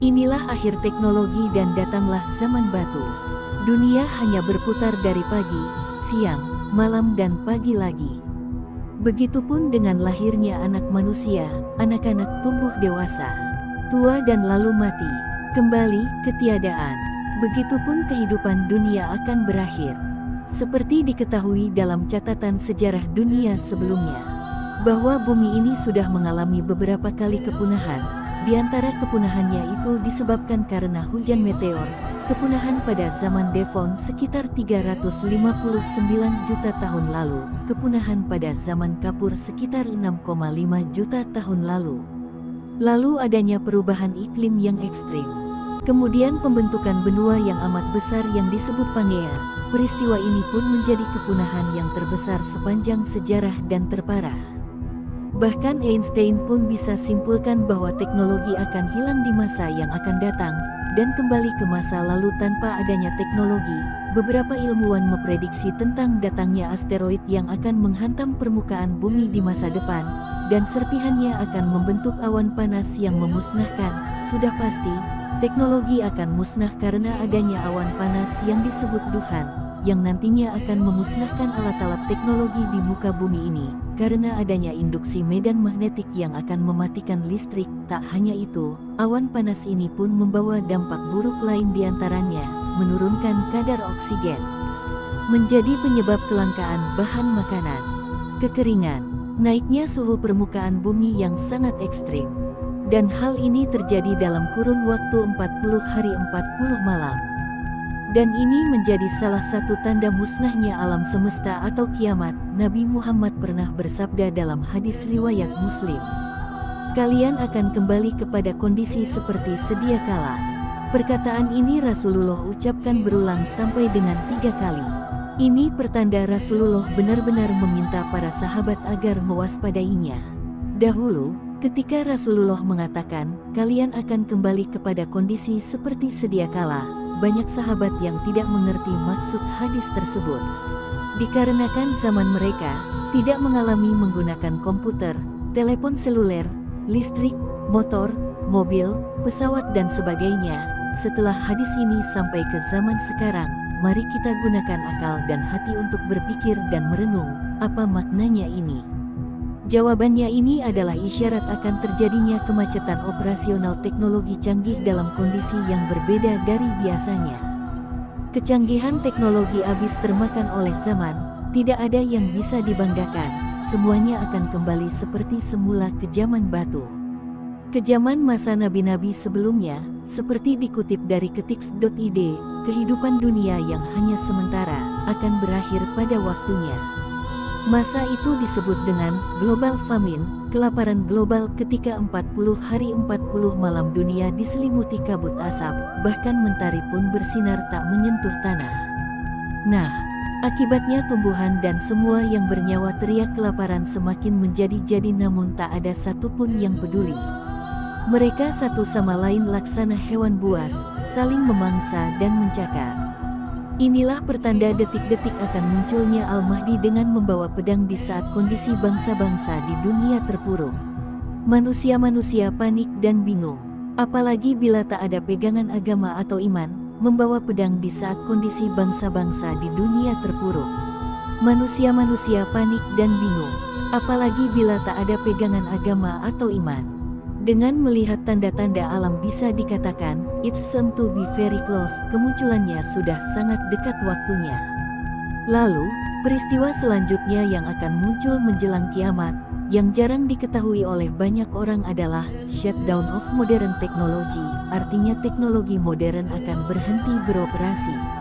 Inilah akhir teknologi dan datanglah zaman batu. Dunia hanya berputar dari pagi, siang, malam dan pagi lagi. Begitupun dengan lahirnya anak manusia, anak-anak tumbuh dewasa, tua dan lalu mati, kembali ketiadaan. Begitupun kehidupan dunia akan berakhir. Seperti diketahui dalam catatan sejarah dunia sebelumnya, bahwa bumi ini sudah mengalami beberapa kali kepunahan. Di antara kepunahannya itu disebabkan karena hujan meteor, kepunahan pada zaman Devon sekitar 359 juta tahun lalu, kepunahan pada zaman Kapur sekitar 6,5 juta tahun lalu. Lalu adanya perubahan iklim yang ekstrim. Kemudian pembentukan benua yang amat besar yang disebut Pangea. Peristiwa ini pun menjadi kepunahan yang terbesar sepanjang sejarah dan terparah. Bahkan Einstein pun bisa simpulkan bahwa teknologi akan hilang di masa yang akan datang, dan kembali ke masa lalu tanpa adanya teknologi. Beberapa ilmuwan memprediksi tentang datangnya asteroid yang akan menghantam permukaan bumi di masa depan, dan serpihannya akan membentuk awan panas yang memusnahkan. Sudah pasti, teknologi akan musnah karena adanya awan panas yang disebut Tuhan, yang nantinya akan memusnahkan alat-alat teknologi di muka bumi ini, karena adanya induksi medan magnetik yang akan mematikan listrik. Tak hanya itu, awan panas ini pun membawa dampak buruk lain diantaranya, menurunkan kadar oksigen, menjadi penyebab kelangkaan bahan makanan, kekeringan, naiknya suhu permukaan bumi yang sangat ekstrim. Dan hal ini terjadi dalam kurun waktu 40 hari 40 malam. Dan ini menjadi salah satu tanda musnahnya alam semesta atau kiamat. Nabi Muhammad pernah bersabda dalam hadis riwayat Muslim, "Kalian akan kembali kepada kondisi seperti sedia kala." Perkataan ini Rasulullah ucapkan berulang sampai dengan 3 kali. Ini pertanda Rasulullah benar-benar meminta para sahabat agar mewaspadainya. Dahulu, ketika Rasulullah mengatakan, "Kalian akan kembali kepada kondisi seperti sedia kala," banyak sahabat yang tidak mengerti maksud hadis tersebut. Dikarenakan zaman mereka tidak mengalami menggunakan komputer, telepon seluler, listrik, motor, mobil, pesawat dan sebagainya. Setelah hadis ini sampai ke zaman sekarang, mari kita gunakan akal dan hati untuk berpikir dan merenung, apa maknanya ini? Jawabannya ini adalah isyarat akan terjadinya kemacetan operasional teknologi canggih dalam kondisi yang berbeda dari biasanya. Kecanggihan teknologi habis termakan oleh zaman, tidak ada yang bisa dibanggakan, semuanya akan kembali seperti semula ke zaman batu. Ke zaman masa nabi-nabi sebelumnya, seperti dikutip dari ketiks.id, kehidupan dunia yang hanya sementara, akan berakhir pada waktunya. Masa itu disebut dengan global famine, kelaparan global ketika 40 hari 40 malam dunia diselimuti kabut asap, bahkan mentari pun bersinar tak menyentuh tanah. Nah, akibatnya tumbuhan dan semua yang bernyawa teriak kelaparan semakin menjadi-jadi namun tak ada satupun yang peduli. Mereka satu sama lain laksana hewan buas, saling memangsa dan mencakar. Inilah pertanda detik-detik akan munculnya Al-Mahdi dengan membawa pedang di saat kondisi bangsa-bangsa di dunia terpuruk. Manusia-manusia panik dan bingung. Apalagi bila tak ada pegangan agama atau iman, membawa pedang di saat kondisi bangsa-bangsa di dunia terpuruk. Manusia-manusia panik dan bingung. Apalagi bila tak ada pegangan agama atau iman. Dengan melihat tanda-tanda alam bisa dikatakan, it's seem to be very close, kemunculannya sudah sangat dekat waktunya. Lalu, peristiwa selanjutnya yang akan muncul menjelang kiamat, yang jarang diketahui oleh banyak orang adalah shutdown of modern technology, artinya teknologi modern akan berhenti beroperasi.